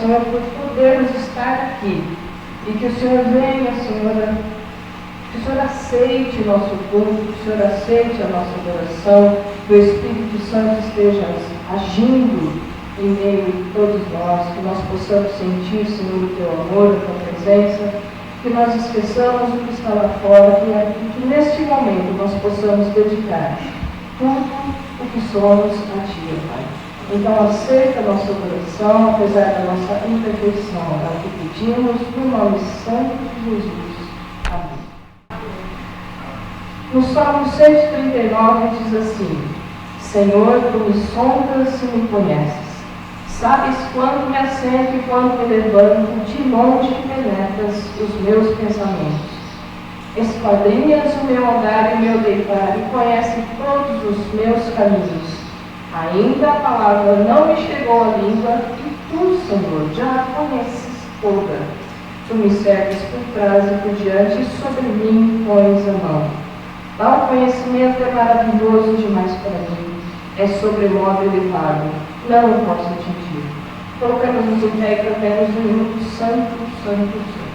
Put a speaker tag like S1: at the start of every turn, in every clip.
S1: Senhor, por podermos estar aqui e que o Senhor venha, Senhor, que o Senhor aceite o nosso culto, que o Senhor aceite a nossa adoração, que o Espírito Santo esteja agindo em meio de todos nós, que nós possamos sentir, Senhor, o Teu amor, a Tua presença, que nós esqueçamos o que está lá fora e que neste momento nós possamos dedicar tudo o que somos a Ti, Pai. Então, aceita a nossa adoração, apesar da nossa imperfeição. É o que pedimos, no nome santo de Jesus. Amém. No Salmo 139 diz assim: Senhor, Tu me sondas e me conheces. Sabes quando me assento e quando me levanto, de longe penetras os meus pensamentos. Esquadrinhas o meu andar e o meu deitar e conheces todos os meus caminhos. Ainda a palavra não me chegou à língua, e Tu, Senhor, já a conheces toda. Tu me serves por trás e por diante, e sobre mim pões a mão. Tal conhecimento é maravilhoso demais para mim, é sobremodo elevado, não o posso atingir. Colocamos-nos em pé e cantemos o hino Santo, Santo, Santo.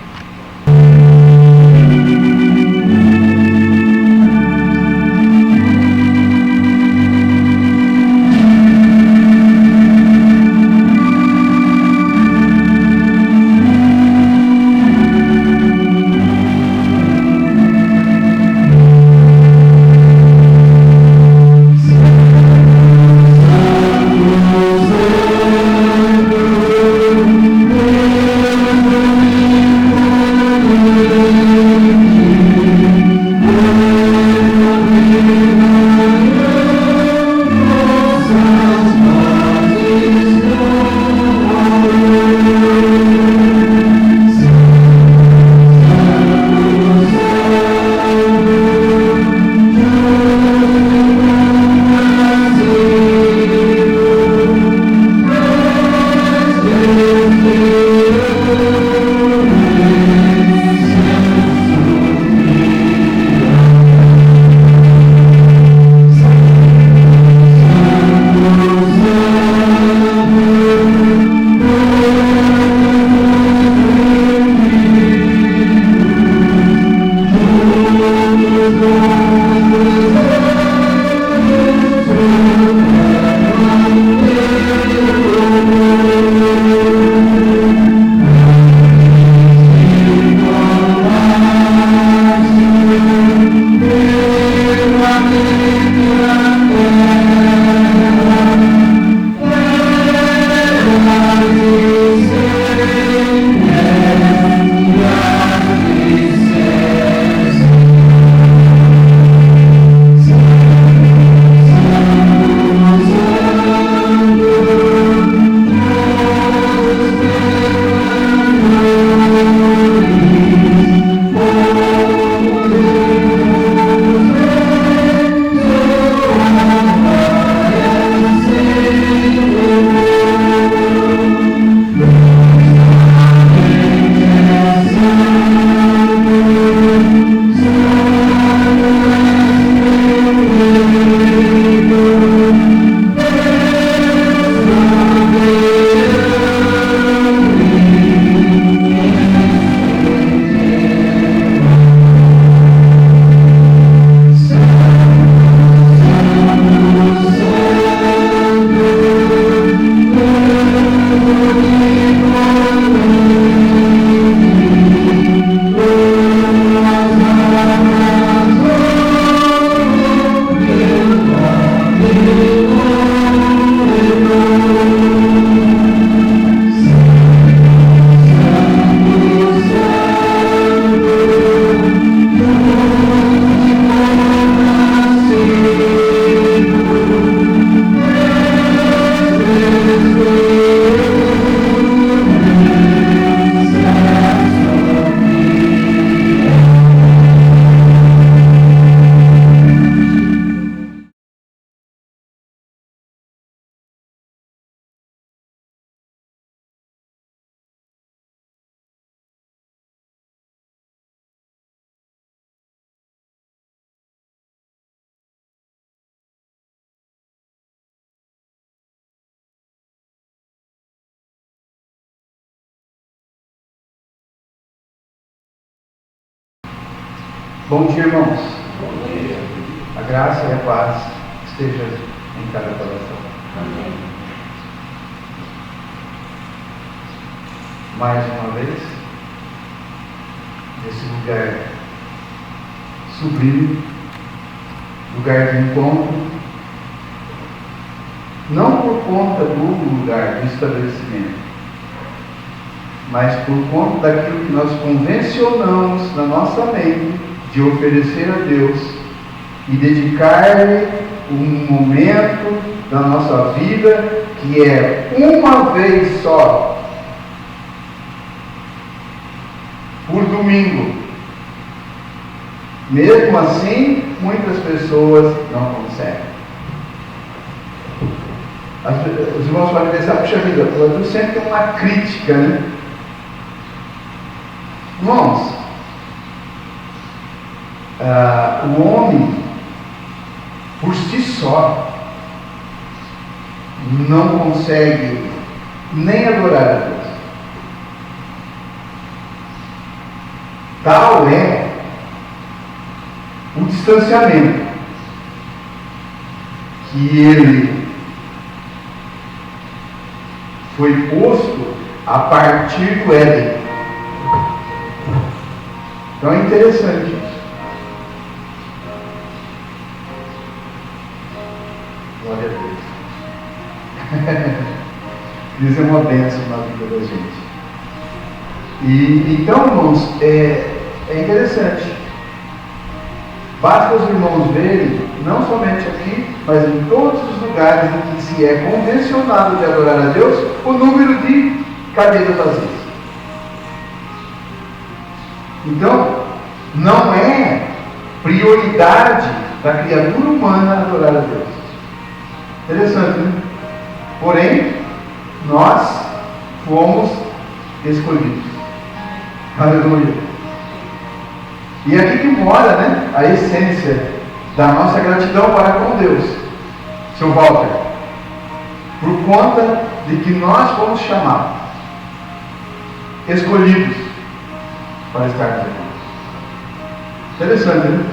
S2: Bom dia, irmãos. Bom dia. A graça e a paz esteja em cada coração. Amém. Mais uma vez, nesse lugar sublime, lugar de encontro, não por conta do lugar, do estabelecimento, mas por conta daquilo que nós convencionamos na nossa mente de oferecer a Deus e dedicar-lhe um momento da nossa vida que é uma vez só, por domingo. Mesmo assim, muitas pessoas não conseguem. Os irmãos podem pensar, puxa vida, eu sempre tenho uma crítica, né? Irmãos, o homem, por si só, não consegue nem adorar a Deus. Tal é o distanciamento que ele foi posto a partir do Éden. Então é interessante isso. Glória a Deus. Isso é uma bênção na vida da gente. E então, irmãos, é interessante. Basta os irmãos verem, não somente aqui, mas em todos os lugares em que se é convencionado de adorar a Deus, o número de cadeiras vazias. Então, não é prioridade da criatura humana adorar a Deus. Interessante, né? Porém, nós fomos escolhidos. Aleluia. E é aqui que mora, né, a essência da nossa gratidão para com Deus, seu Walter, por conta de que nós fomos chamados, escolhidos para estarmos aqui. Interessante, né?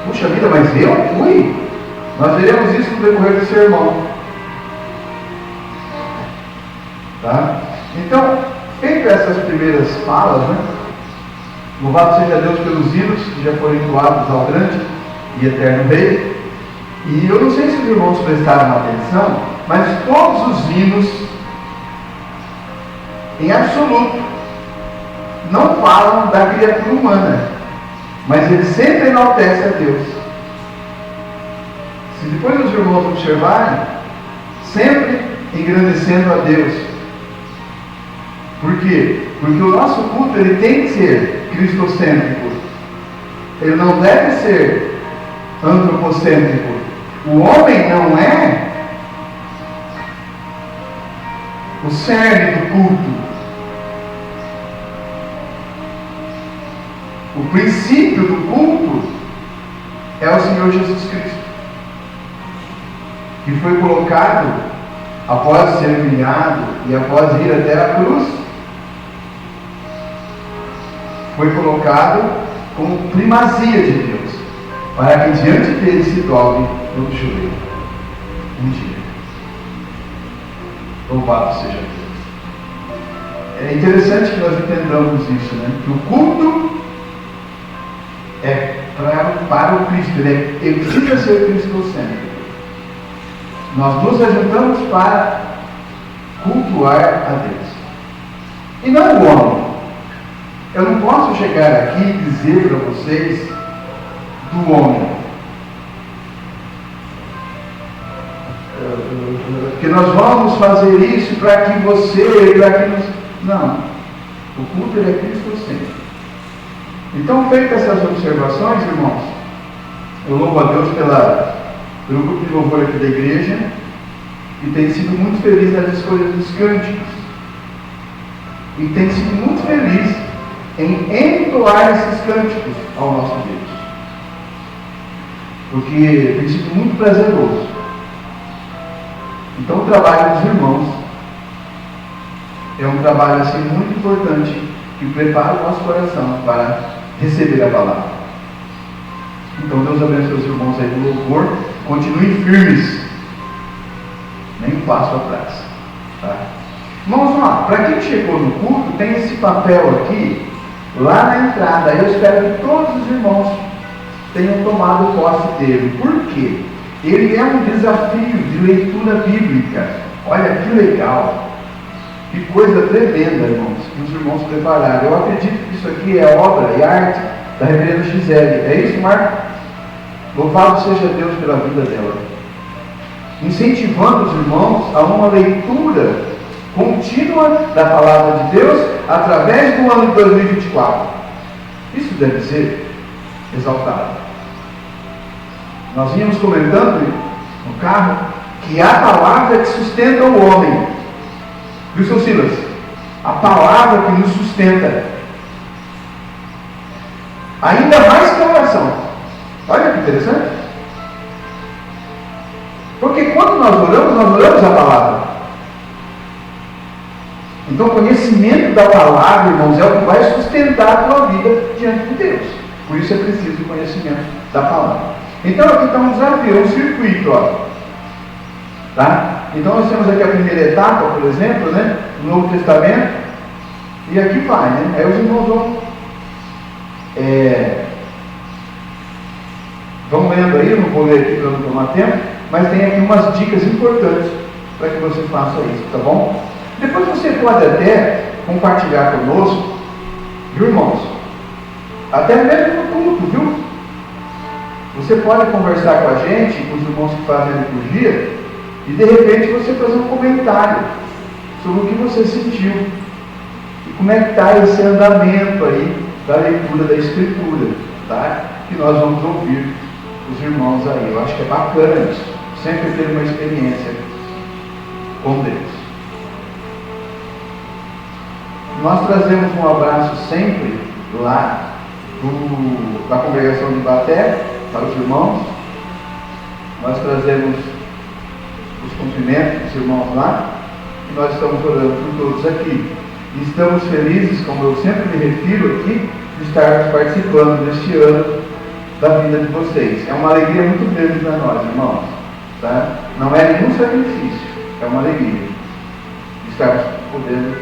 S2: Puxa vida, mas eu fui. Nós veremos isso no decorrer do sermão. Tá? Então, feitas essas primeiras falas, né? Louvado seja Deus pelos hinos que já foram entoados ao grande e eterno Rei. E eu não sei se os irmãos prestaram atenção, mas todos os hinos, em absoluto, não falam da criatura humana, mas eles sempre enaltecem a Deus. Se depois os irmãos observarem, sempre engrandecendo a Deus. Por quê? Porque o nosso culto ele tem que ser cristocêntrico. Ele não deve ser antropocêntrico. O homem não é o cerne do culto. O princípio do culto é o Senhor Jesus Cristo, que foi colocado após ser humilhado e após ir até a cruz, foi colocado como primazia de Deus, para que diante dele se dobre todo joelho um dia. Louvado seja Deus. É interessante que nós entendamos isso, né? Que o culto é para o Cristo, ele precisa ser cristocêntrico. Nós nos ajuntamos para cultuar a Deus e não o homem. Eu não posso chegar aqui e dizer para vocês do homem que nós vamos fazer isso para que você, para que nós... Não, o culto ele é cristocêntrico. Então, feitas essas observações, irmãos, eu louvo a Deus pelo grupo de louvor aqui da igreja, e tem sido muito feliz nas escolhas dos cânticos, e tem sido muito feliz em entoar esses cânticos ao nosso Deus, porque tem sido muito prazeroso. Então o trabalho dos irmãos é um trabalho assim muito importante, que prepara o nosso coração para receber a palavra. Então Deus abençoe os irmãos aí do louvor. Continuem firmes. Nem um passo atrás. Tá? Irmãos, para quem chegou no culto, tem esse papel aqui, lá na entrada. Eu espero que todos os irmãos tenham tomado posse dele. Por quê? Ele é um desafio de leitura bíblica. Olha que legal. Que coisa tremenda, irmãos, que os irmãos prepararam. Eu acredito que isso aqui é obra e arte da reverenda Gisele. É isso, Marco? Louvado seja Deus pela vida dela. Incentivando os irmãos a uma leitura contínua da palavra de Deus através do ano de 2024. Isso deve ser exaltado. Nós vínhamos comentando no carro que a palavra que sustenta o homem. Viu, seu Silas? A palavra que nos sustenta. Ainda mais que a oração. Olha que interessante. Porque quando nós oramos a palavra. Então, o conhecimento da palavra, irmãos, é o que vai sustentar a tua vida diante de Deus. Por isso é preciso o conhecimento da palavra. Então, aqui está um desafio, um circuito, ó. Tá? Então, nós temos aqui a primeira etapa, por exemplo, né? No Novo Testamento. E aqui vai, né? Aí os irmãos vão lendo aí, eu não vou ler aqui para não tomar tempo, mas tem aqui umas dicas importantes para que você faça isso, tá bom? Depois você pode até compartilhar conosco, viu, irmãos? Até mesmo no culto, viu? Você pode conversar com a gente, com os irmãos que fazem a liturgia, e de repente você fazer um comentário sobre o que você sentiu. E como é que está esse andamento aí da leitura da Escritura, tá? Que nós vamos ouvir os irmãos aí. Eu acho que é bacana isso. Sempre ter uma experiência com Deus. Nós trazemos um abraço sempre lá da congregação de Ibaté para os irmãos. Nós trazemos os cumprimentos dos irmãos lá. E nós estamos orando por todos aqui. E estamos felizes, como eu sempre me refiro aqui, de estarmos participando neste ano da vida de vocês. É uma alegria muito grande para nós, irmãos. Tá? Não é nenhum sacrifício, é uma alegria de estarmos podendo,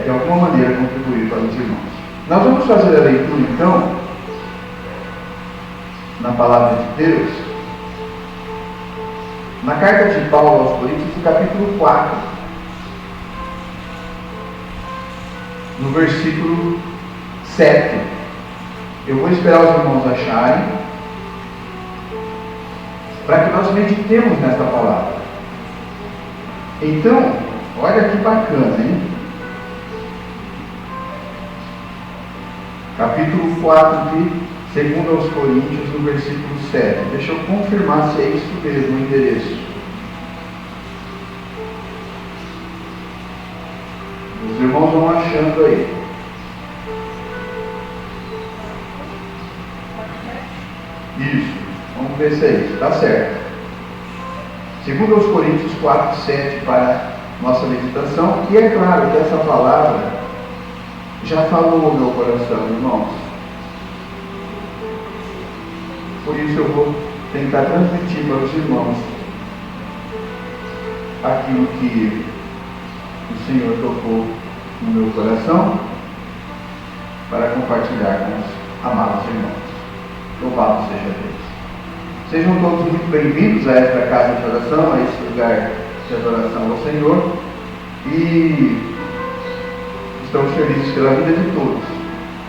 S2: de alguma maneira, contribuir para os irmãos. Nós vamos fazer a leitura, então, na palavra de Deus, na carta de Paulo aos Coríntios, no capítulo 4, no versículo 7. Eu vou esperar os irmãos acharem, para que nós meditemos nesta palavra. Então, olha que bacana, hein? Capítulo 4 de 2 aos Coríntios, no versículo 7. Deixa eu confirmar se é isso mesmo o endereço. Os irmãos vão achando aí. Isso, vamos ver se é isso, está certo. 2 aos Coríntios 4, 7 para nossa meditação. E é claro que essa palavra já falou no meu coração, irmãos. Por isso eu vou tentar transmitir para os irmãos aquilo que o Senhor tocou no meu coração para compartilhar com os amados irmãos. Louvado seja Deus. Sejam todos muito bem-vindos a esta casa de oração, a este lugar de adoração ao Senhor. E estamos felizes pela vida de todos,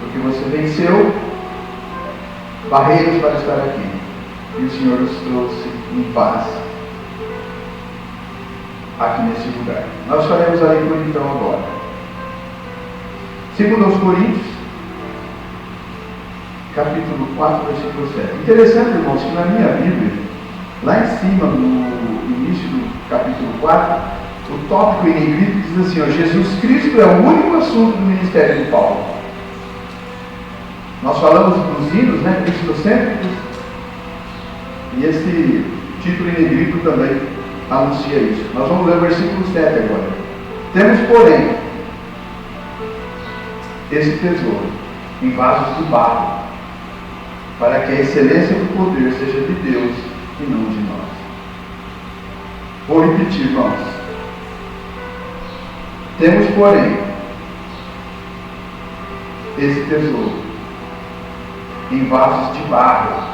S2: porque você venceu barreiras para estar aqui. E o Senhor nos trouxe em paz aqui nesse lugar. Nós faremos a leitura então agora. 2 aos Coríntios, capítulo 4, versículo 7. Interessante, irmãos, que na minha Bíblia, lá em cima, no início do capítulo 4, o tópico em negrito diz assim, ó, Jesus Cristo é o único assunto do ministério de Paulo. Nós falamos dos hinos, né, cristocêntricos, e esse título em negrito também anuncia isso. Nós vamos ler o versículo 7 agora. Temos, porém, esse tesouro em vasos de barro, para que a excelência do poder seja de Deus e não de nós. Vou repetir, irmãos. Temos, porém, esse tesouro em vasos de barro,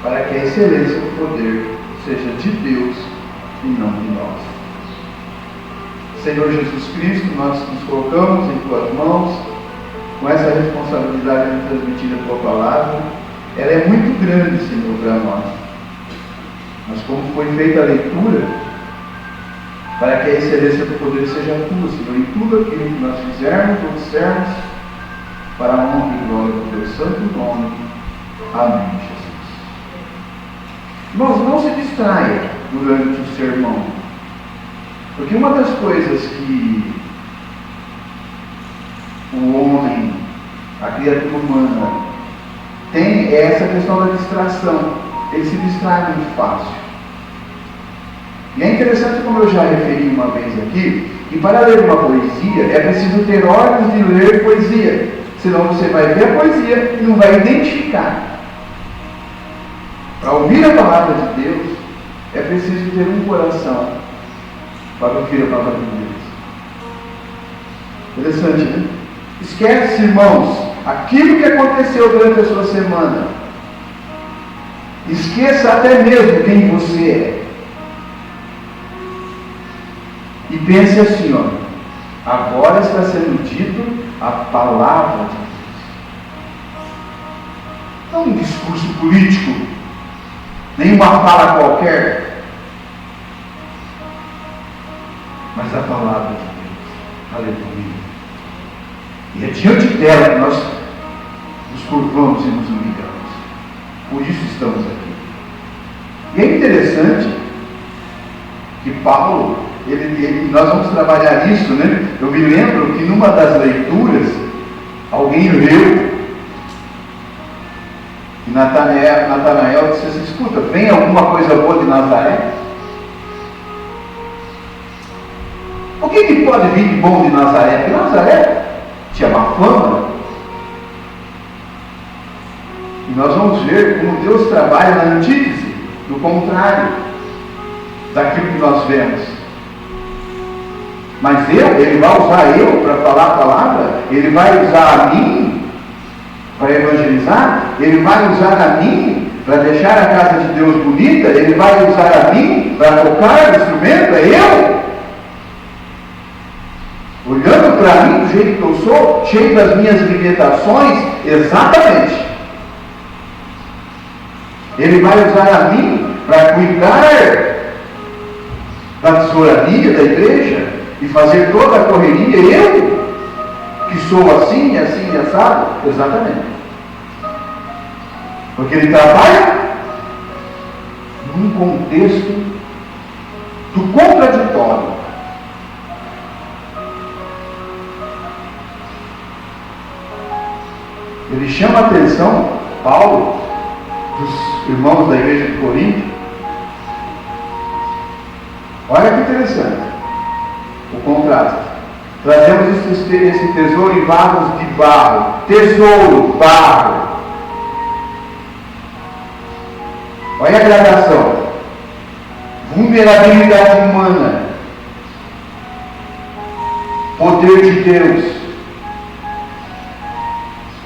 S2: para que a excelência do poder seja de Deus e não de nós. Senhor Jesus Cristo, nós nos colocamos em Tuas mãos, com essa responsabilidade de transmitir a Tua palavra. Ela é muito grande, Senhor, para nós. Mas como foi feita a leitura, para que a excelência do poder seja Tua, Senhor, em tudo aquilo que nós fizermos ou dissermos, para a honra e glória do Teu santo nome. Amém, Jesus. Irmãos, não se distraia durante o sermão, porque uma das coisas que o homem, a criatura humana, tem é essa questão da distração. Ele se distrai muito fácil. E é interessante, como eu já referi uma vez aqui, que para ler uma poesia é preciso ter olhos de ler poesia. Senão você vai ver a poesia e não vai identificar. Para ouvir a palavra de Deus, é preciso ter um coração para ouvir a palavra de Deus. Interessante, né? Esquece, irmãos, aquilo que aconteceu durante a sua semana. Esqueça até mesmo quem você é. E pense assim, ó. Agora está sendo dito a palavra de Deus. Não um discurso político, nem uma fala qualquer, mas a palavra de Deus. Aleluia. E é diante dela que nós nos curvamos e nos humilhamos. Por isso estamos aqui. E é interessante que Paulo, nós vamos trabalhar isso, né? Eu me lembro que numa das leituras, alguém leu, e Natanael disse assim: escuta, vem alguma coisa boa de Nazaré? O que pode vir de bom de Nazaré? Porque Nazaré tinha má fama. E nós vamos ver como Deus trabalha na antítese, do contrário daquilo que nós vemos. Mas Ele vai usar eu para falar a palavra, Ele vai usar a mim para evangelizar, Ele vai usar a mim para deixar a casa de Deus bonita, Ele vai usar a mim para tocar o instrumento, é eu. Olhando para mim do jeito que eu sou, cheio das minhas limitações, exatamente. Ele vai usar a mim para cuidar da tesouraria da igreja e fazer toda a correria, eu, que sou assim, assim e assado, exatamente. Porque ele trabalha num contexto do contraditório. Ele chama a atenção, Paulo, dos irmãos da igreja de Corinto. Olha que interessante o contraste. Trazemos esse tesouro em vasos de barro. Tesouro, barro. Olha a gradação. Vulnerabilidade humana. Poder de Deus.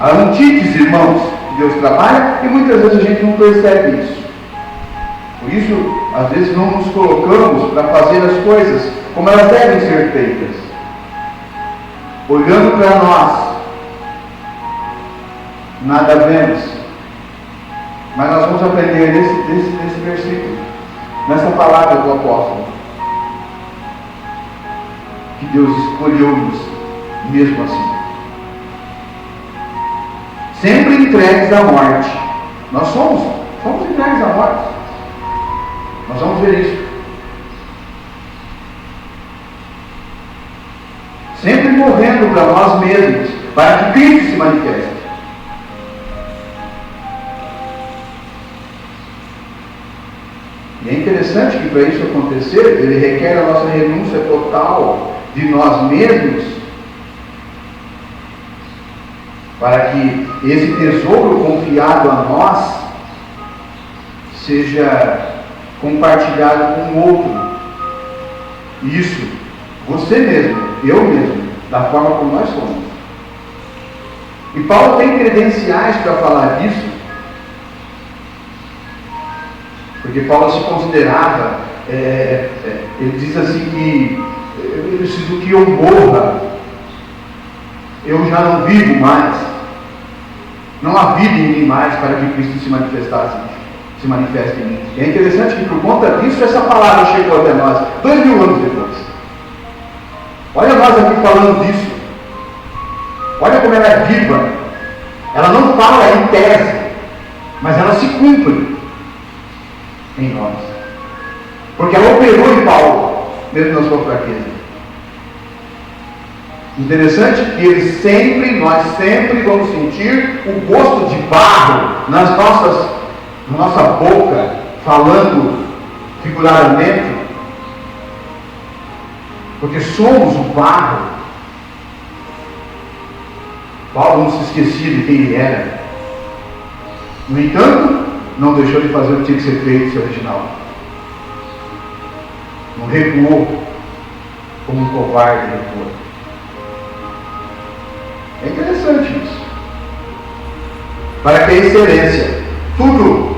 S2: A antítese, irmãos, que Deus trabalha, e muitas vezes a gente não percebe isso. Por isso, às vezes não nos colocamos para fazer as coisas como elas devem ser feitas. Olhando para nós, nada vemos. Mas nós vamos aprender desse versículo, nessa palavra do apóstolo, que Deus escolheu-nos mesmo assim. Sempre entregues à morte. Nós somos entregues à morte. Nós vamos ver isso. Sempre morrendo para nós mesmos, para que Cristo se manifeste. E é interessante que para isso acontecer, ele requer a nossa renúncia total de nós mesmos para que esse tesouro confiado a nós seja compartilhado com o outro. Isso, você mesmo, eu mesmo, da forma como nós somos. E Paulo tem credenciais para falar disso, porque Paulo se considerava, ele diz assim que eu preciso que eu morra, eu já não vivo mais, não há vida em mim mais para que Cristo se manifeste em mim. E é interessante que por conta disso essa palavra chegou até nós 2000 anos depois. Olha nós aqui falando disso. Olha como ela é viva. Ela não fala em tese, mas ela se cumpre em nós. Porque ela operou em Paulo, mesmo na sua fraqueza. Interessante que nós sempre vamos sentir o gosto de barro na nossa boca, falando figuradamente, porque somos o barro. Paulo não se esquecia de quem ele era. No entanto, não deixou de fazer o que tinha que ser feito, seu original. Não recuou como um covarde recuou. É interessante isso. Para que a excelência, tudo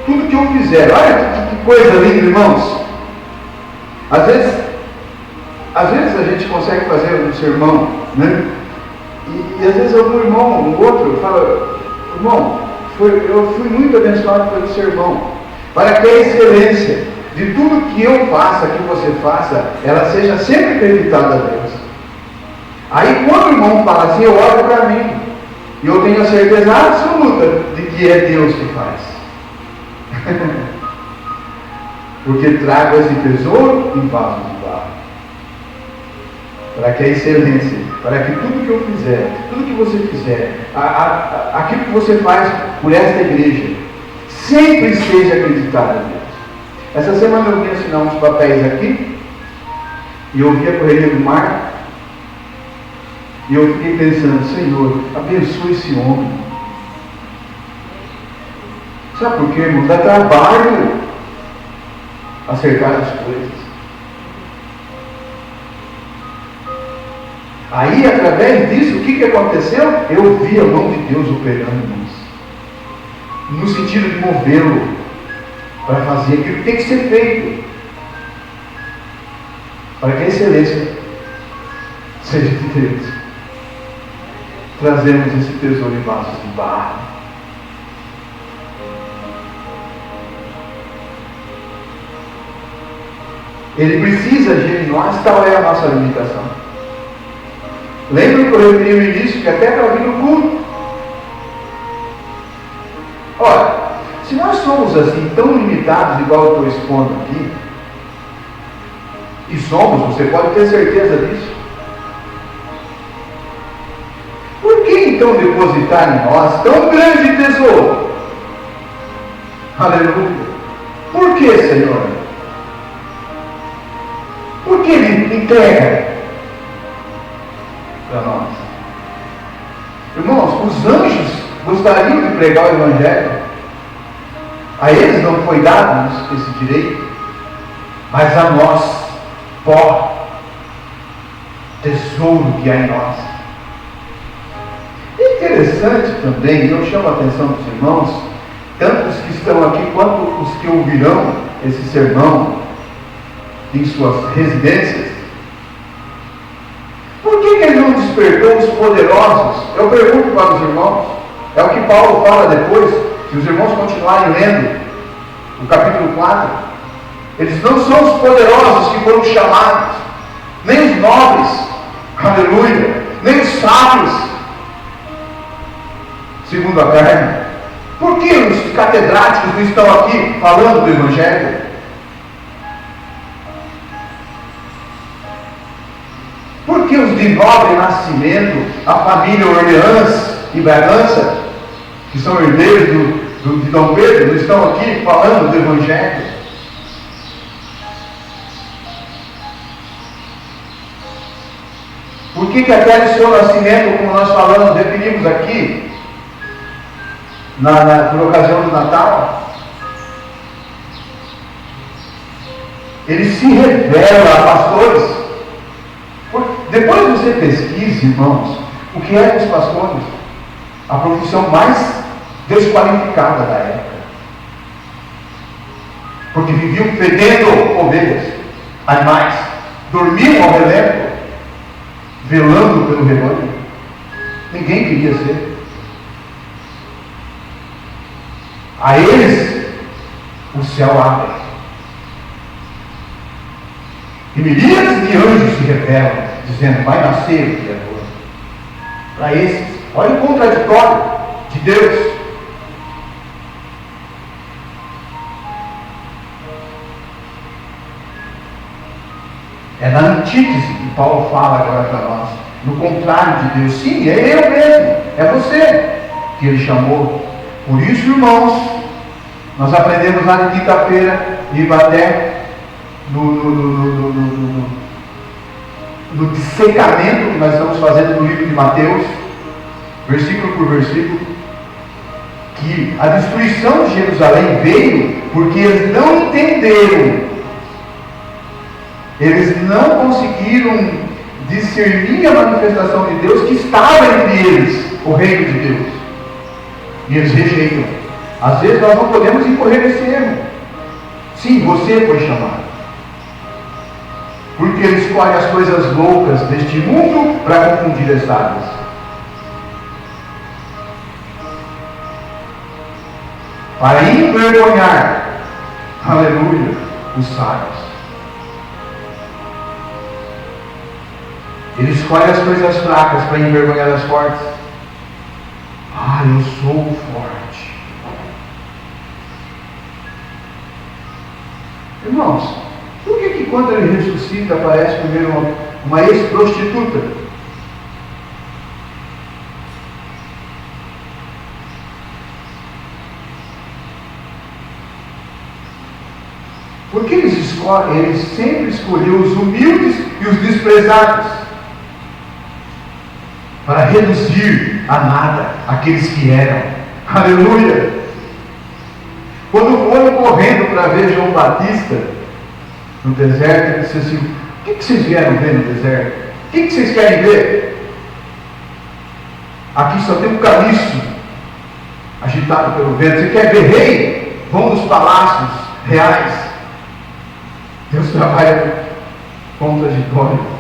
S2: que eu fizer, olha que coisa linda, irmãos. Às vezes a gente consegue fazer um sermão, né? E às vezes algum irmão, um outro, fala: irmão, eu fui muito abençoado pelo sermão. Para que a excelência de tudo que eu faça, que você faça, ela seja sempre acreditada a Deus. Aí quando o irmão fala assim, eu olho para mim, e eu tenho a certeza absoluta de que é Deus que faz. Porque trago esse tesouro em vasos de barro. Para que a excelência, para que tudo que eu fizer, tudo que você fizer, aquilo que você faz por esta igreja, sempre seja acreditado a Deus. Essa semana eu vim assinar uns papéis aqui, e eu vi a correria do mar, e eu fiquei pensando: Senhor, abençoe esse homem. Sabe por quê, irmão? Dá trabalho acertar as coisas. Aí, através disso, o que aconteceu? Eu vi a mão de Deus operando, irmãos, no sentido de movê-lo para fazer aquilo que tem que ser feito, para que a excelência seja de Deus. Trazemos esse tesouro em vasos de barro. Ele precisa agir em nós, tal é a nossa limitação. Lembra que eu referi no início que até para vir no culto. Olha, se nós somos assim tão limitados, igual eu estou expondo aqui, e somos, você pode ter certeza disso. Por que então depositar em nós tão grande tesouro? Aleluia. Por que, Senhor? Por que Ele entrega para nós? Irmãos, os anjos gostariam de pregar o Evangelho. A eles não foi dado esse direito, mas a nós, tesouro que há em nós. É interessante também, eu chamo a atenção dos irmãos, tanto os que estão aqui quanto os que ouvirão esse sermão em suas residências. Por que Ele não despertou os poderosos? Eu pergunto para os irmãos. É o que Paulo fala depois, se os irmãos continuarem lendo o capítulo 4. Eles não são os poderosos que foram chamados, nem os nobres, aleluia, nem os sábios, segundo a carne. Por que os catedráticos não estão aqui falando do Evangelho? Por que os de nobre nascimento, a família Orleans e Bragança, que são herdeiros de Dom Pedro, não estão aqui falando do Evangelho? Por que até o seu nascimento, como nós falamos, definimos aqui, por ocasião do Natal, ele se revela a pastores. Depois você pesquisa, irmãos, o que eram os pastores, a profissão mais desqualificada da época. Porque viviam fedendo ovelhas, animais, dormiam ao relento, velando pelo rebanho. Ninguém queria ser. A eles, o céu abre. E milhares de anjos se revelam, dizendo: vai nascer o Criador. Para esses, olha o contraditório de Deus. É na antítese que Paulo fala agora para nós. No contrário de Deus. Sim, é eu mesmo. É você que Ele chamou. Por isso, irmãos, nós aprendemos lá na quinta-feira e até no dissecamento que nós estamos fazendo no livro de Mateus, versículo por versículo, que a destruição de Jerusalém veio porque eles não entenderam. Eles não conseguiram discernir a manifestação de Deus que estava entre eles, o reino de Deus. E eles rejeitam. Às vezes nós não podemos incorrer nesse erro. Sim, você foi chamado. Porque ele escolhe as coisas loucas deste mundo para confundir as sábias. Para envergonhar, aleluia, os sábios. Ele escolhe as coisas fracas para envergonhar as fortes. Eu sou forte. Irmãos, por que quando ele ressuscita aparece primeiro uma ex-prostituta? Porque ele sempre escolheu os humildes e os desprezados para reduzir a nada aqueles que eram. Aleluia! Quando foram correndo para ver João Batista no deserto, ele disse assim: o que vocês vieram ver no deserto? O que vocês querem ver? Aqui só tem um caniço agitado pelo vento. Você quer ver rei? Vão nos palácios reais. Deus trabalha contraditório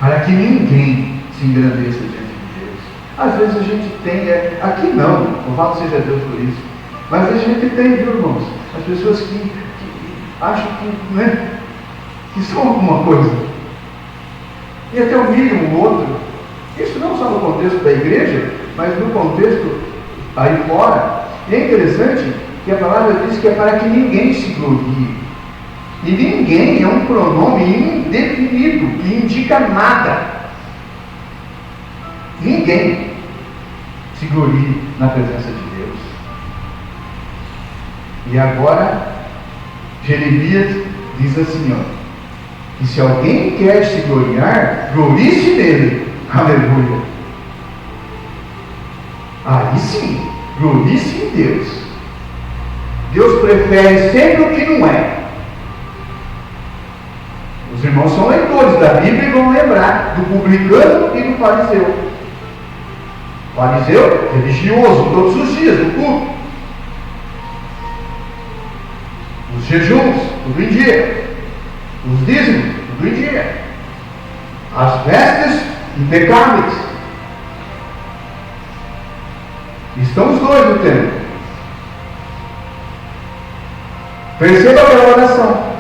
S2: para que ninguém se engrandeça diante de Deus. Às vezes a gente tem, aqui não, louvado seja Deus por isso, mas a gente tem, viu, irmãos? As pessoas que acham que são alguma coisa, e até humilham o outro. Isso não só no contexto da igreja, mas no contexto aí fora. E é interessante que a palavra diz que é para que ninguém se glorie. E ninguém é um pronome indefinido, que indica nada. Ninguém se glorie na presença de Deus. E agora, Jeremias diz assim, que se alguém quer se gloriar, glorie-se nele. Aleluia. Aí sim, glorie-se em Deus. Deus prefere sempre o que não é. Os irmãos são leitores da Bíblia e vão lembrar do publicano e do fariseu. O fariseu, religioso, todos os dias, no culto. Os jejuns, tudo em dia. Os dízimos, tudo em dia. As vestes impecáveis. Estão os dois no templo. Perceba a oração.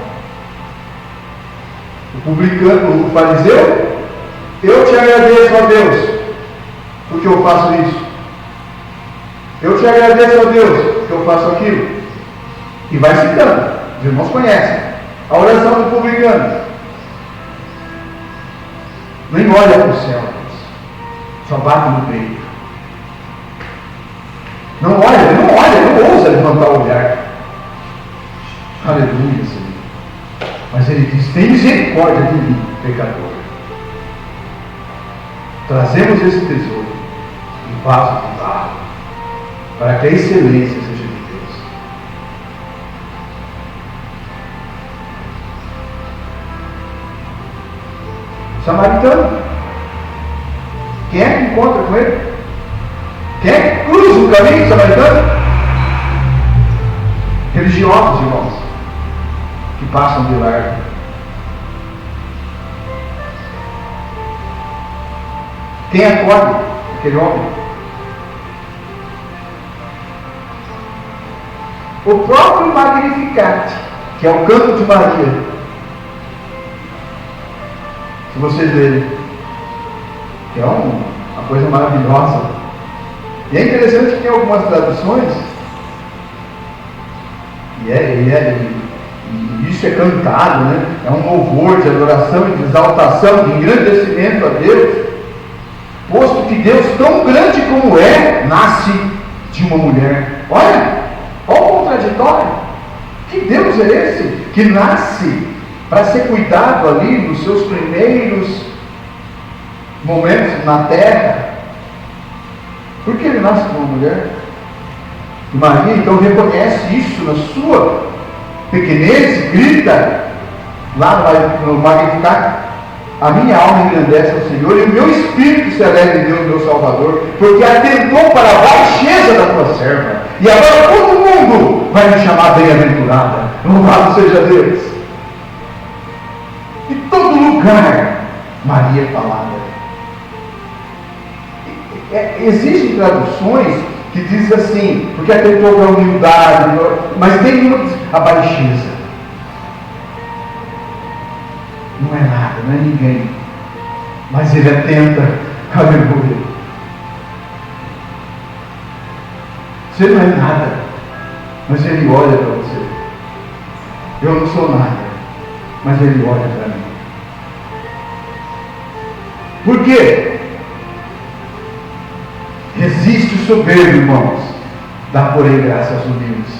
S2: O publicano, o fariseu: eu te agradeço, ó Deus, porque eu faço isso. Eu te agradeço, ó Deus, porque eu faço aquilo. E vai citando. Os irmãos conhecem a oração do publicano. Nem olha para o céu, só bate no peito. Não olha, não ousa levantar o olhar. Aleluia, Senhor. Mas ele diz: tem misericórdia de mim, pecador. Trazemos esse tesouro em vaso de barro, para que a excelência seja de Deus. Samaritano. Quem é que encontra com ele? Quem é que cruza o caminho samaritano? Religiosos, irmãos, que passam de largo. Quem acolhe aquele homem? O próprio Magnificat, que é o canto de Maria. Se vocês lerem, que é uma coisa maravilhosa. E é interessante que tem algumas traduções, e isso é cantado, né? É um louvor de adoração e de exaltação, de engrandecimento a Deus, posto que Deus, tão grande como é, nasce de uma mulher. Olha o contraditório. Que Deus é esse que nasce para ser cuidado ali nos seus primeiros momentos na terra? Por que ele nasce de uma mulher? E Maria então reconhece isso na sua pequenez e grita lá no Magnificat: a minha alma engrandece ao Senhor e o meu espírito se alegra em Deus, meu Salvador, porque atentou para a baixeza da tua serva, e agora todo mundo vai me chamar bem-aventurada. Louvado seja Deus. Em todo lugar Maria é falada. Existem traduções que dizem assim, porque atentou para a humildade, mas tem uma que diz a baixeza. Não é nada, não é ninguém, mas ele atenta. Aleluia. Você não é nada, mas ele olha para você. Eu não sou nada, mas ele olha para mim. Por quê? Resiste o soberbo, irmãos, dá porém graça aos humildes,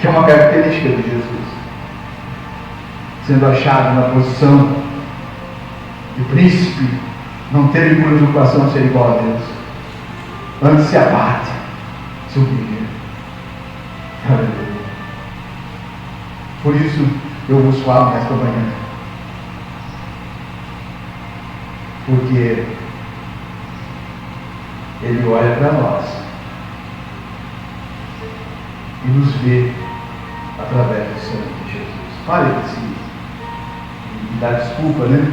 S2: que é uma característica de Jesus, sendo achado na posição de príncipe, não teve por usurpação ser igual a Deus, antes se abate, se humilha. Aleluia. Por isso eu vos falo nesta manhã, porque Ele olha para nós e nos vê através do sangue de Jesus. Fale assim, me dá desculpa, né?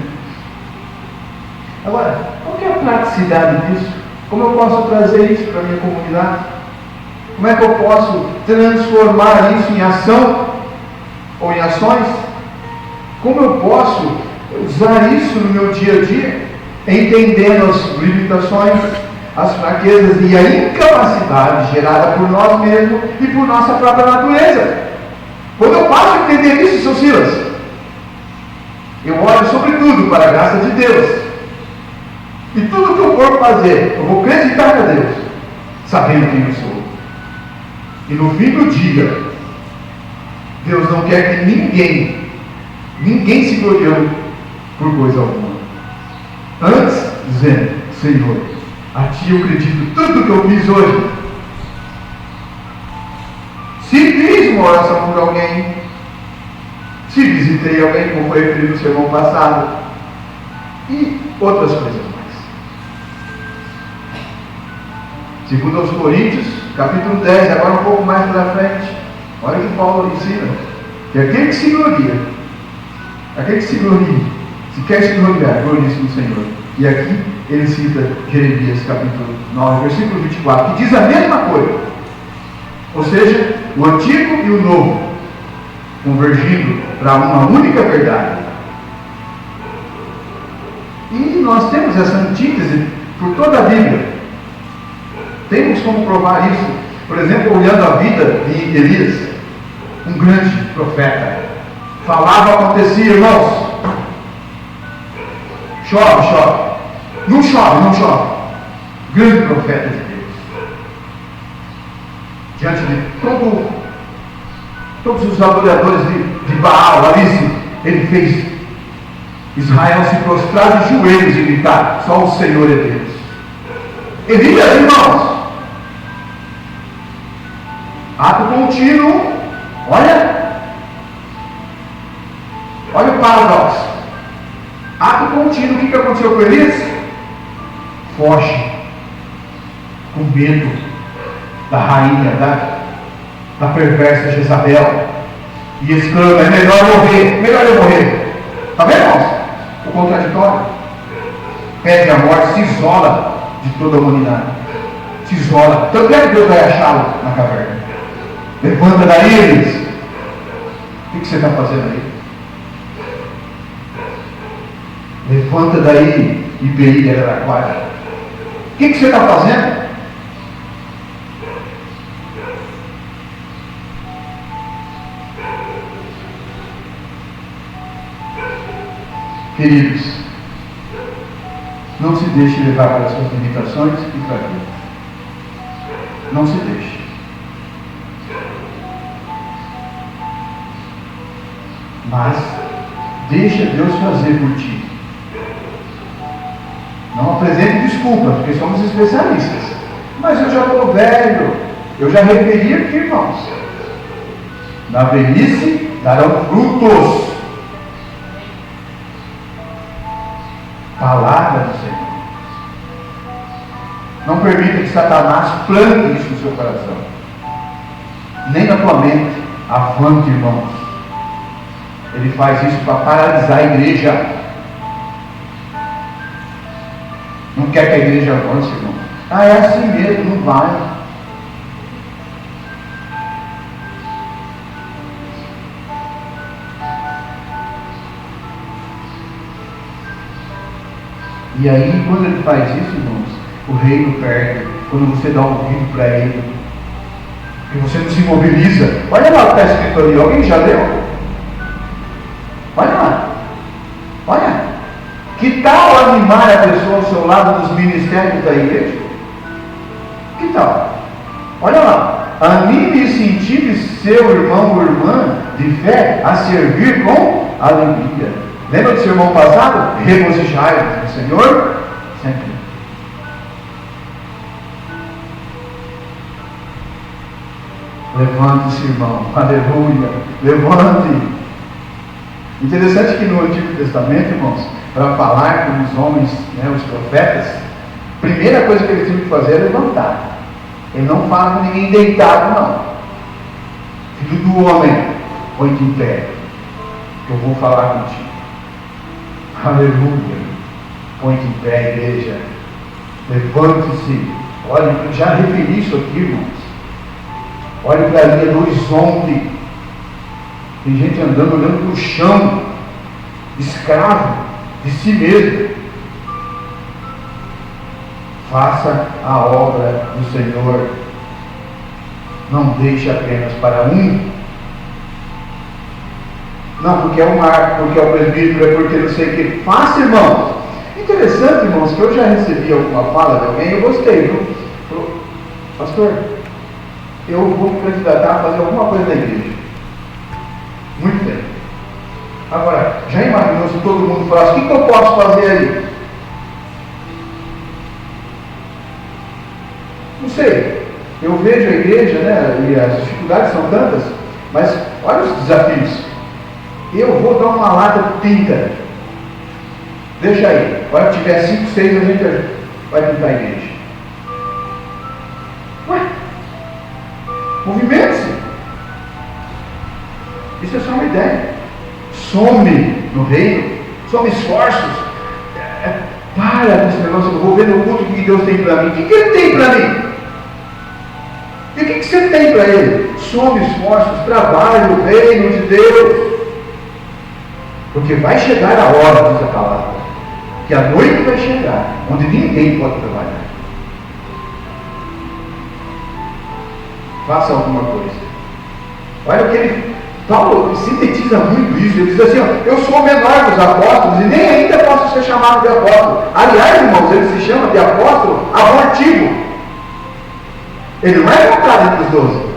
S2: Agora, qual que é a praticidade disso? Como eu posso trazer isso para a minha comunidade? Como é que eu posso transformar isso em ação ou em ações? Como eu posso usar isso no meu dia a dia, entendendo as limitações, as fraquezas e a incapacidade gerada por nós mesmos e por nossa própria natureza? Quando eu passo a entender isso, seu Silas, eu olho sobretudo para a graça de Deus, e tudo que eu for fazer, eu vou acreditar a Deus, sabendo quem eu sou. E no fim do dia, Deus não quer que ninguém se gloriou por coisa alguma. Antes, dizendo: Senhor, a Ti eu acredito tudo que eu fiz hoje. Se fiz uma oração por alguém, se visitei alguém, como foi referido no sermão passado, e outras coisas mais. Segundo aos Coríntios, capítulo 10, agora um pouco mais para frente, olha o que Paulo ensina: que aquele que se gloria, se quer se gloriar, glorie-se no Senhor. E aqui ele cita Jeremias capítulo 9, versículo 24, que diz a mesma coisa. Ou seja, o antigo e o novo convergindo para uma única verdade. E nós temos essa antítese por toda a Bíblia. Temos como provar isso, por exemplo, olhando a vida de Elias, um grande profeta. Falava, acontecia, irmãos. Chove. Não chove. Grande profeta de Deus. Diante de todos os adoradores de Baal, Alice, ele fez Israel se prostrar de joelhos e gritar: só o Senhor é Deus. Elias, irmãos, ato contínuo. Olha o paradoxo. Ato contínuo. O que aconteceu com Elias? Foge com medo da rainha, da perversa Jezabel, e exclama: é melhor eu morrer. Está vendo, irmãos? O contraditório. Pede a morte, se isola de toda a humanidade. Se isola. Tanto é que Deus vai achá-lo na caverna. Levanta daí, Elias. O que você está fazendo aí? Levanta daí, IBI de Araraquara. O que você está fazendo? Queridos, não se deixe levar pelas suas limitações e fraquezas. Não se deixe. Mas deixa Deus fazer por ti. Não apresente desculpas, porque somos especialistas. Mas eu já estou velho. Eu já referi aqui, irmãos. Na velhice darão frutos. Palavra do Senhor. Não permita que Satanás plante isso no seu coração. Nem na tua mente. Avante, irmãos. Ele faz isso para paralisar a igreja. Não quer que a igreja avance, irmão. É assim mesmo, não vai. E aí, quando ele faz isso, irmãos, o reino perde. Quando você dá ouvido para ele, e você não se mobiliza. Olha lá o que está escrito ali. Alguém já leu? Olha lá. Olha. Que tal animar a pessoa ao seu lado dos ministérios da igreja? Que tal? Olha lá. Anime e incentive seu irmão ou irmã de fé a servir com alegria. Lembra do seu irmão passado? Regozijai-vos no Senhor sempre. Levante-se, irmão. Aleluia. Levante. Interessante que no Antigo Testamento, irmãos, para falar com os homens, os profetas, a primeira coisa que eles tinham que fazer é levantar. Ele não fala com ninguém deitado, não. Filho do homem, põe-te em pé, que eu vou falar contigo. Aleluia. Põe-te em pé, igreja. Levante-se. Olha, eu já referi isso aqui, irmãos. Olhe para a linha do horizonte. Tem gente andando, olhando para o chão, escravo de si mesmo. Faça a obra do Senhor. Não deixe apenas para um. Não, porque é o Marco, porque é o presbítero, é porque não sei o que. Faça, irmãos. Interessante, irmãos, que eu já recebi alguma fala de alguém, eu gostei, viu? Falou: pastor, eu vou me candidatar a fazer alguma coisa na igreja. Muito bem. Agora, já imaginou se todo mundo falasse: o que eu posso fazer aí? Não sei. Eu vejo a igreja, e as dificuldades são tantas, mas olha os desafios. Eu vou dar uma lata de tinta. Deixa aí. Quando tiver 5, 6, a gente vai pintar a igreja. Ué? Movimente-se. Isso é só uma ideia. Some no reino. Some esforços. Para com esse negócio. Eu vou ver no culto o que Deus tem para mim. O que Ele tem para mim? E o que você tem para Ele? Some esforços. Trabalho no reino de Deus. Porque vai chegar a hora, diz a palavra, que a noite vai chegar, onde ninguém pode trabalhar. Faça alguma coisa. Olha o que Paulo sintetiza muito isso. Ele diz assim: eu sou o menor dos apóstolos e nem ainda posso ser chamado de apóstolo. Aliás, irmãos, ele se chama de apóstolo abortivo. Ele não é contado entre os 12.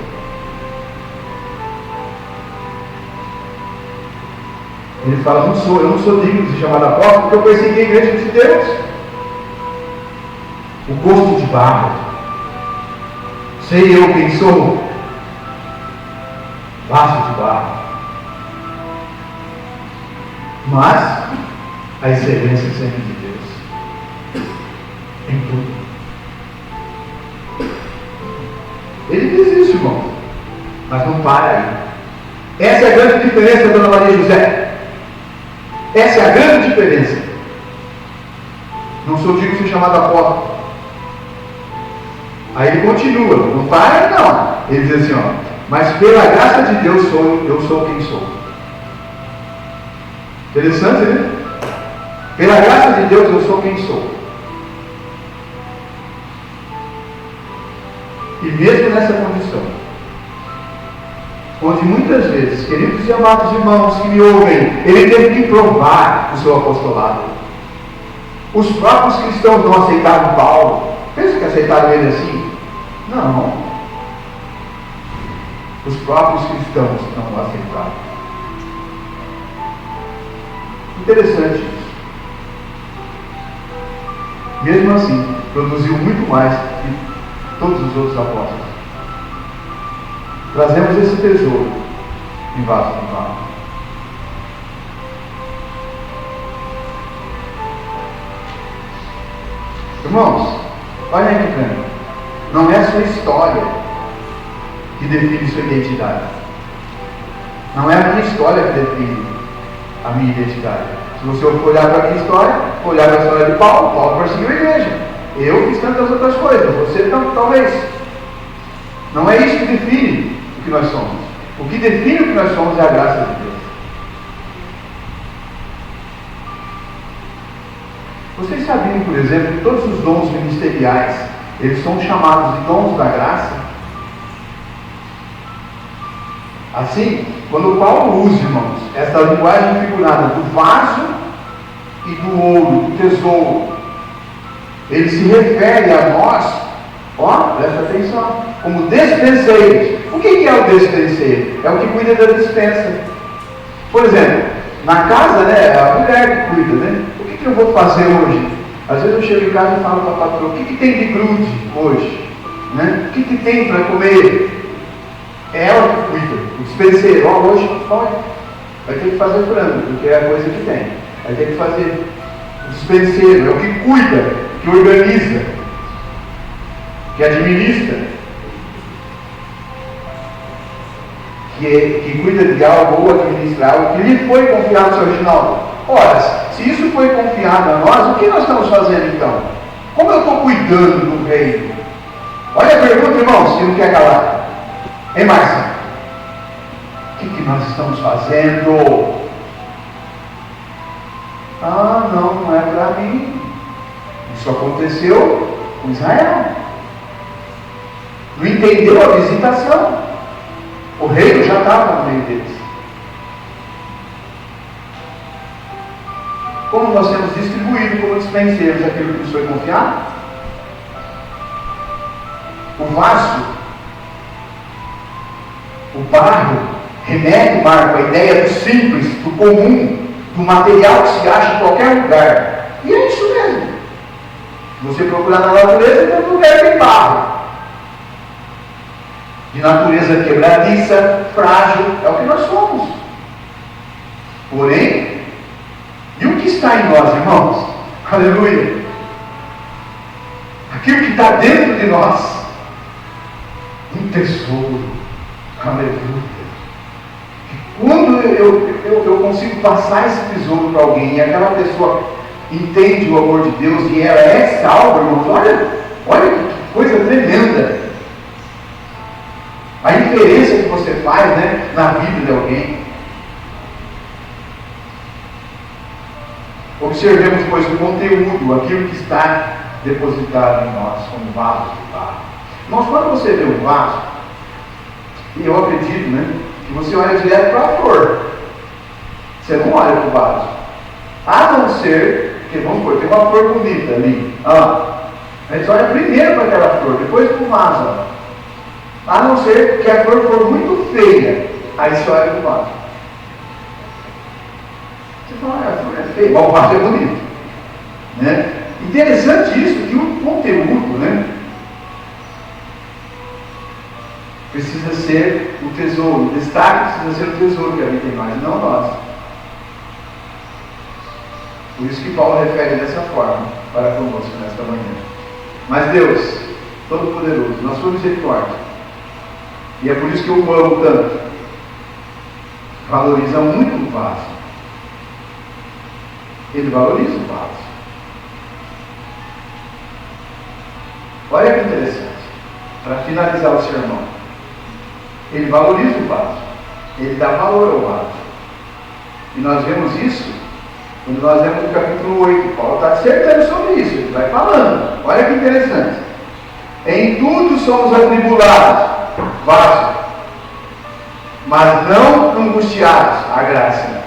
S2: Ele fala, eu não sou digno de ser chamado apóstolo porque eu persegui a igreja de Deus. O gosto de barro. Sei eu quem sou. Vaso de barro. Mas a excelência sempre de Deus. Em tudo. Ele diz isso, irmão. Mas não para aí. Essa é a grande diferença, dona Maria José. Essa é a grande diferença. Não sou digno de ser chamado apóstolo. Aí ele continua, não para não. Ele diz assim, ó, mas pela graça de Deus eu sou quem sou. Interessante, né? Pela graça de Deus eu sou quem sou. E mesmo nessa condição, onde muitas vezes, queridos e amados irmãos que me ouvem, ele teve que provar o seu apostolado. Os próprios cristãos não aceitaram Paulo. Pensa que aceitaram ele assim? Não. Os próprios cristãos não o aceitaram. Interessante isso. Mesmo assim, produziu muito mais que todos os outros apóstolos. Trazemos esse tesouro em vaso de barro. Irmãos, olha aqui para mim. Não é a sua história que define sua identidade. Não é a minha história que define a minha identidade. Se você olhar para a minha história, olhar para a história de Paulo, Paulo perseguiu a igreja. Eu fiz tantas outras coisas. Você talvez. Não é isso que define o que nós somos. O que define o que nós somos é a graça de Deus. Vocês sabiam, por exemplo, que todos os dons ministeriais, eles são chamados de dons da graça? Assim, quando Paulo usa, irmãos, essa linguagem figurada do vaso e do ouro, do tesouro, ele se refere a nós, ó, presta atenção, como despenseiros. O que é o despenseiro? É o que cuida da despensa. Por exemplo, na casa, né, é a mulher que cuida, né? O que eu vou fazer hoje? Às vezes eu chego em casa e falo para a patroa, o que tem de grude hoje? Né? O que tem para comer? É ela que cuida, o despenseiro. Ó, hoje vai ter que fazer frango, porque é a coisa que tem. Vai ter que fazer o despenseiro, é o que cuida, que organiza, que administra, que cuida de algo ou administra algo que lhe foi confiado, seu Reginaldo. Ora, se isso foi confiado a nós, o que nós estamos fazendo então? Como eu estou cuidando do reino? Olha a pergunta, irmãos, que não quer calar. Hein, Márcia? O que nós estamos fazendo? Ah, não é para mim. Isso aconteceu com Israel. Não entendeu a visitação. O reino já estava no meio deles. Como nós temos distribuído como dispenseiros aquilo que nos foi confiado? O vaso, o barro, remete, Marco, a ideia do simples, do comum, do material que se acha em qualquer lugar. E é isso mesmo. Se você procurar na natureza, tem um lugar que tem barro. De natureza quebradiça, frágil, é o que nós somos. Porém, e o que está em nós, irmãos? Aleluia! Aquilo que está dentro de nós, um tesouro. Aleluia! Quando eu consigo passar esse tesouro para alguém e aquela pessoa entende o amor de Deus e ela é salva, irmãos, olha que coisa tremenda. A diferença que você faz, né, na vida de alguém. Observemos, pois, o conteúdo, aquilo que está depositado em nós, como vaso de barro. Mas quando você vê um vaso, e eu acredito, né, que você olha direto para a flor. Você não olha para o vaso. A não ser, que vamos supor, tem uma flor bonita ali. A gente olha primeiro para aquela flor, depois para o vaso. A não ser que a flor for muito feia, aí você olha para o vaso. Você fala, é feio, o vaso é bonito. Né? Interessante isso, que o conteúdo, né, precisa ser o tesouro, o destaque precisa ser o tesouro que habita em nós, não nós. Por isso que Paulo refere dessa forma para conosco nesta manhã. Mas Deus, Todo-Poderoso, na sua misericórdia, e é por isso que eu o amo tanto, valoriza muito o vaso. Ele valoriza o vaso. Olha que interessante, para finalizar o sermão. Ele valoriza o vaso, ele dá valor ao vaso. E nós vemos isso quando nós lemos o capítulo 8. Paulo está dissertando sobre isso, ele vai falando. Olha que interessante. Em tudo somos atribulados, vaso, mas não angustiados, a graça.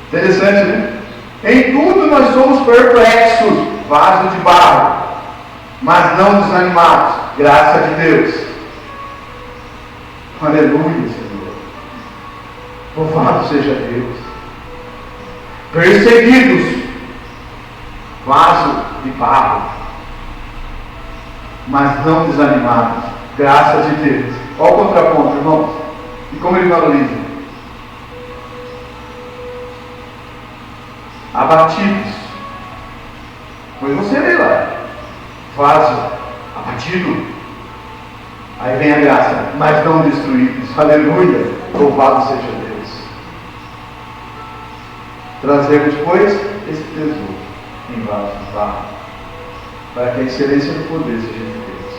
S2: Interessante, né? Em tudo nós somos perplexos, vaso de barro, mas não desanimados, graça de Deus. Aleluia, Senhor. Louvado seja Deus. Perseguidos, vaso de barro, mas não desanimados, graça de Deus. Olha o contraponto, irmãos. E como ele valoriza. Abatidos. Pois você lê lá. Vaso abatido. Aí vem a graça. Mas não destruídos. Aleluia. Louvado seja Deus. Trazemos, pois, esse tesouro em vaso de barro, para que a excelência do poder seja de Deus.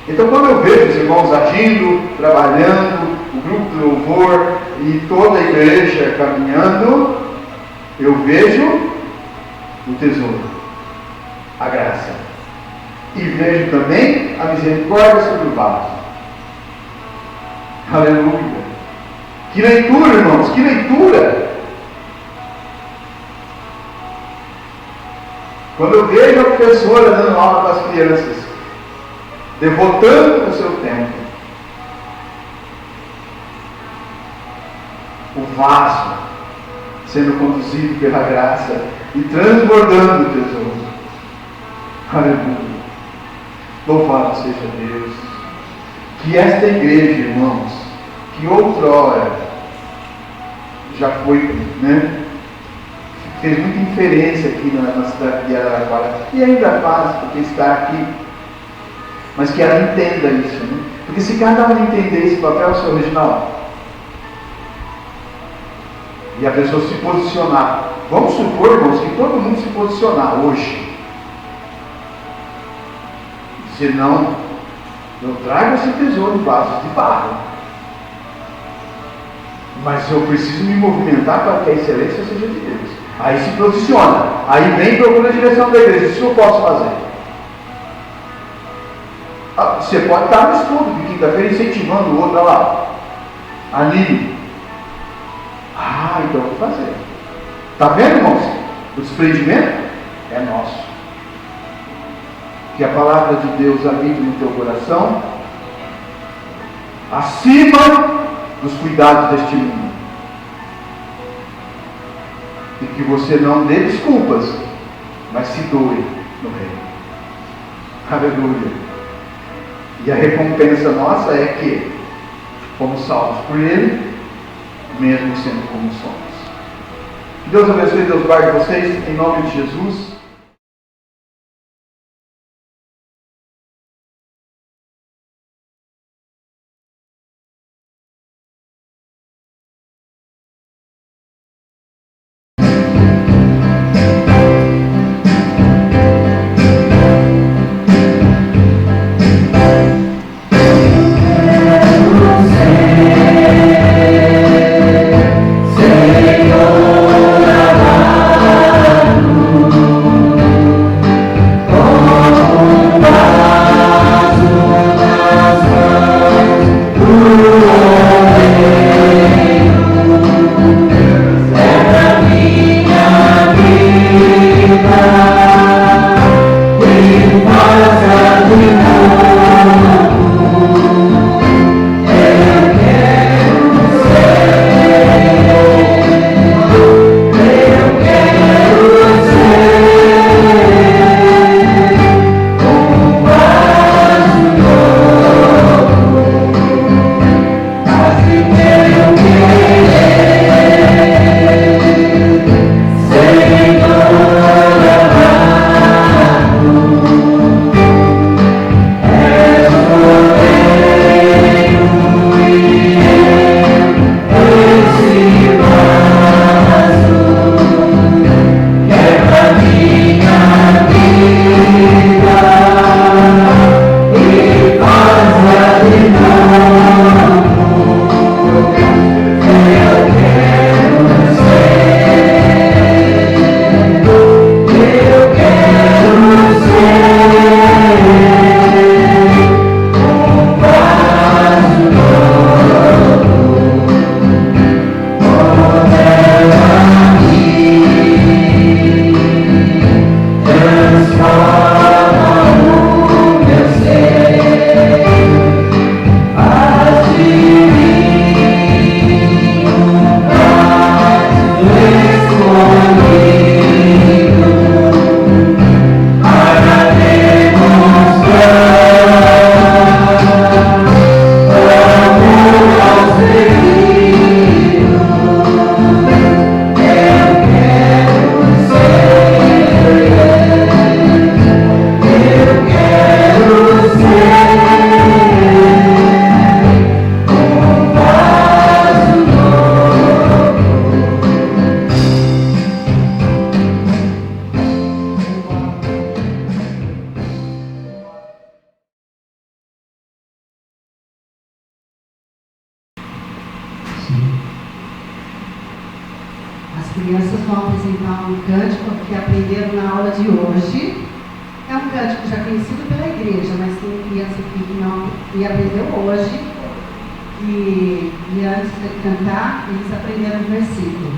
S2: Então, quando eu vejo os irmãos agindo, trabalhando, o grupo de louvor e toda a igreja caminhando, eu vejo o tesouro, a graça, e vejo também a misericórdia sobre o vaso. Aleluia! Que leitura, irmãos, que leitura! Quando eu vejo a professora dando aula para as crianças, devotando o seu tempo, o vaso sendo conduzido pela graça e transbordando o tesouro. Aleluia. Louvado seja Deus. Que esta igreja, irmãos, que outrora já foi, né, fez muita inferência aqui na cidade de Araraquara, e ainda faz, porque está aqui, mas que ela entenda isso, né? Porque se cada um entender esse papel, seu Reginaldo, e a pessoa se posicionar, vamos supor, irmãos, que todo mundo se posicionar hoje, senão eu trago esse tesouro em vasos de barro, mas eu preciso me movimentar para que a excelência seja de Deus. Aí se posiciona, aí vem e procura a direção da igreja. Isso eu posso fazer. Você pode estar no estudo de quinta-feira incentivando o outro, olha lá, anime. Então eu vou fazer. Está vendo, irmãos? O desprendimento é nosso. Que a palavra de Deus habite no teu coração, acima dos cuidados deste mundo. E que você não dê desculpas, mas se doe no reino. Aleluia. E a recompensa nossa é que fomos salvos por Ele, mesmo sendo como somos. Que Deus abençoe e Deus guarde vocês, em nome de Jesus.
S3: Senhor amado, crianças vão apresentar um cântico que aprenderam na aula de hoje. É um cântico já conhecido pela igreja, mas tem criança aqui que não e aprendeu hoje. E antes de cantar, eles aprenderam o versículo.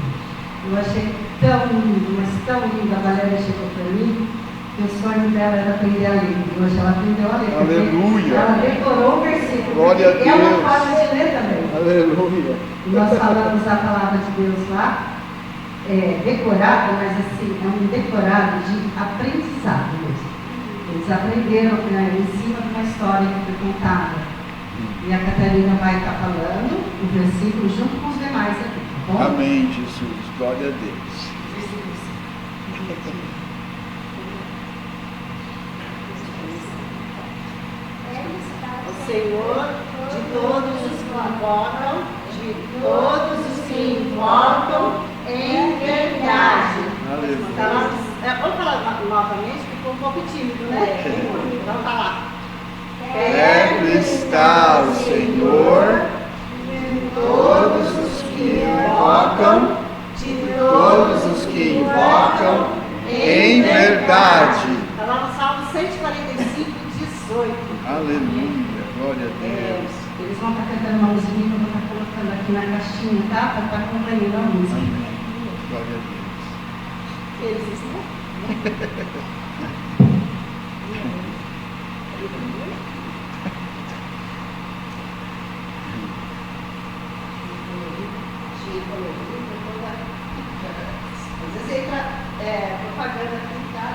S3: Eu achei tão lindo, mas tão lindo. A Valéria chegou para mim que o sonho dela era aprender a ler. E hoje ela aprendeu a ler.
S2: Aleluia!
S3: Ela decorou o versículo.
S2: Glória a Deus!
S3: Ela fala de ler também.
S2: Aleluia!
S3: E nós falamos a palavra de Deus lá, decorado, mas assim, é um decorado de aprendizado mesmo. Eles aprenderam em cima de uma história que foi contada. E a Catarina vai estar falando o versículo junto com os demais aqui, tá bom?
S2: Amém, Jesus. Glória a Deus.
S4: O Senhor de todos os que invocam, de todos os que invocam em verdade.
S2: Aleluia.
S4: Vamos falar novamente, ficou um pouco tímido, né? Vamos falar.
S2: Perto está o Senhor, todos os que invocam, de todos os que invocam em verdade.
S4: Está lá no Salmo 145, 18.
S2: Aleluia, glória a Deus.
S3: Eles vão estar cantando uma musiquinha que eu vou estar colocando aqui na caixinha, tá? Para estar acompanhando a música.
S2: Amém. Glória a Deus.
S4: Eles estão? Às vezes entra propaganda aqui, tá?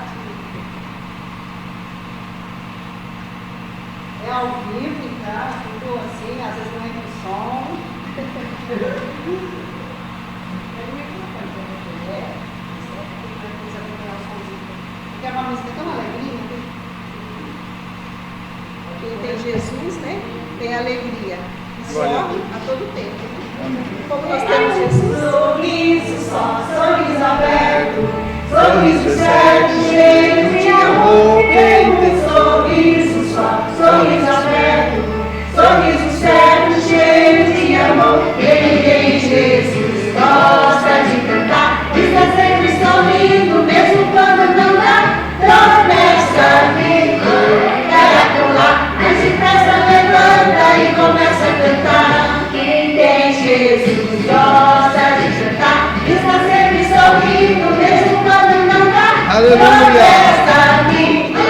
S4: É ao vivo, tá? Tudo assim, às vezes não entra o som. Porque é uma música tão alegria. Quem tem Jesus, né? Tem alegria. Sorre a todo tempo. Como nós temos Jesus. Sorriso só, sorriso aberto, sorriso certo, cheio de amor. Tem um sorriso só, sorriso aberto, sorriso certo, cheio de amor. Quem tem Jesus gosta de cantar, está sempre sorrindo, mesmo quando não dá. Tropeça, fica, cai a pular, mas depressa levanta e começa a cantar. Quem tem Jesus gosta de cantar, está sempre sorrindo, mesmo quando não dá.
S2: Aleluia!
S4: Tropeça, fica,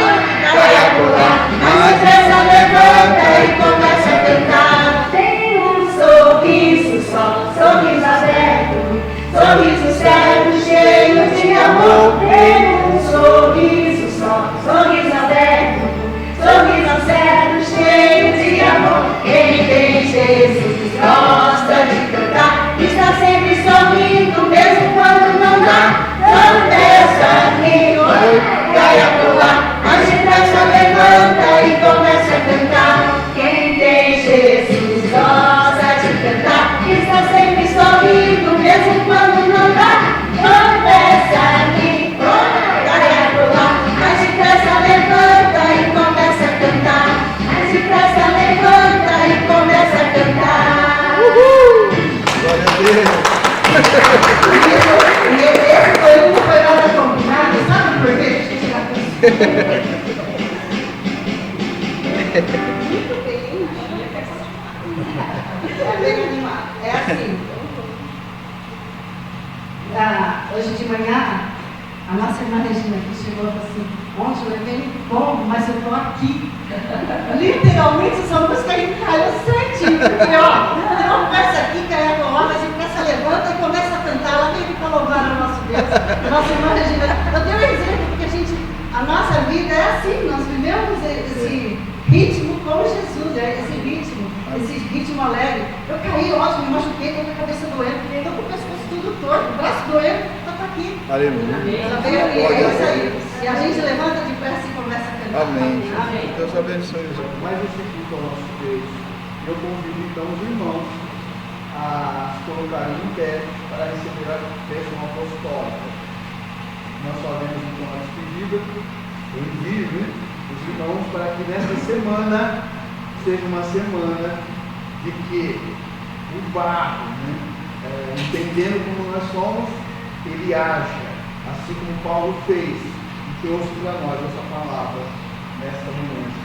S4: cai a pular, mas depressa levanta e começa a cantar. Tem um sorriso só, sorriso aberto, sorriso certo, cheio de amor. Tem um sorriso só, sorriso aberto, sorriso certo, cheio de amor. Quem tem Jesus gosta de cantar, está sempre sorrindo, mesmo quando não dá. Tropeça, rio, cai a pular, mas depressa levanta e começa a cantar. Quem tem Jesus gosta de cantar, está sempre sorrindo, mesmo quando não dá. Tropeça, rio, cai a pular, mas depressa levanta e começa a cantar. Mas depressa levanta e começa a cantar.
S2: Glória a Deus.
S4: E esse foi um, não foi nada combinado, sabe por quê? Muito bem. É bem animado. É assim.
S3: Hoje de manhã, a nossa irmã Regina aqui chegou e falou assim: ontem eu levei um pombo, mas eu estou aqui. Literalmente, essa música aí caiu certinho. Porque, ó, você não começa aqui, cai a coluna, a gente começa, levanta e começa a cantar. Ela veio para louvar o nosso Deus. A nossa irmã Regina. Eu dei um exemplo, porque a nossa vida é assim, nós vivemos esse ritmo como Jesus, esse ritmo alegre. Eu caí hoje, me machuquei, com a cabeça doendo, estou com o pescoço tudo torto, o braço doendo, eu estou aqui.
S2: Aleluia.
S4: Ela veio aqui, eu saí. E a gente levanta depressa e começa a cantar.
S2: Amém.
S4: Amém.
S2: Deus abençoe os irmãos.
S5: Mais esse culto ao nosso Deus, eu convido então os irmãos a se colocarem em pé para receber a bênção apostólica. Nós fazemos então a despedida, eu envio os irmãos para que nesta semana seja uma semana de que o barro, entendendo como nós somos, Ele haja, assim como Paulo fez e trouxe para nós essa palavra nesta manhã.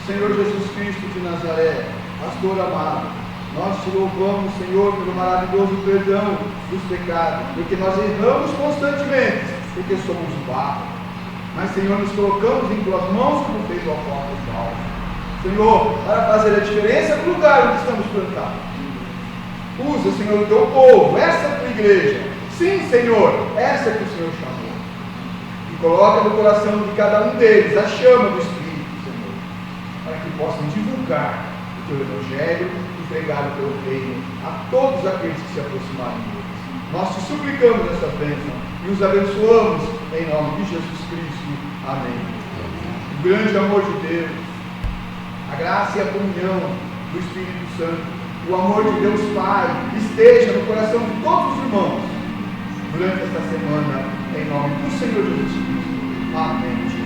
S5: Senhor Jesus Cristo de Nazaré, pastor amado, nós te louvamos, Senhor, pelo maravilhoso perdão dos pecados, porque nós erramos constantemente, porque somos barro. Mas, Senhor, nos colocamos em tuas mãos, como fez o apóstolo Paulo. Senhor, para fazer a diferença no lugar onde estamos plantados. Usa, Senhor, o teu povo, essa é a tua igreja. Sim, Senhor, essa que o Senhor chamou. E coloca no coração de cada um deles a chama do Espírito, Senhor, para que possam divulgar o teu evangelho e pregar o teu reino a todos aqueles que se aproximarem deles. Nós te suplicamos essa bênção e os abençoamos em nome de Jesus Cristo. Amém. O grande amor de Deus, a graça e a comunhão do Espírito Santo, o amor de Deus Pai esteja no coração de todos os irmãos durante esta semana, em nome do Senhor Jesus Cristo. Amém.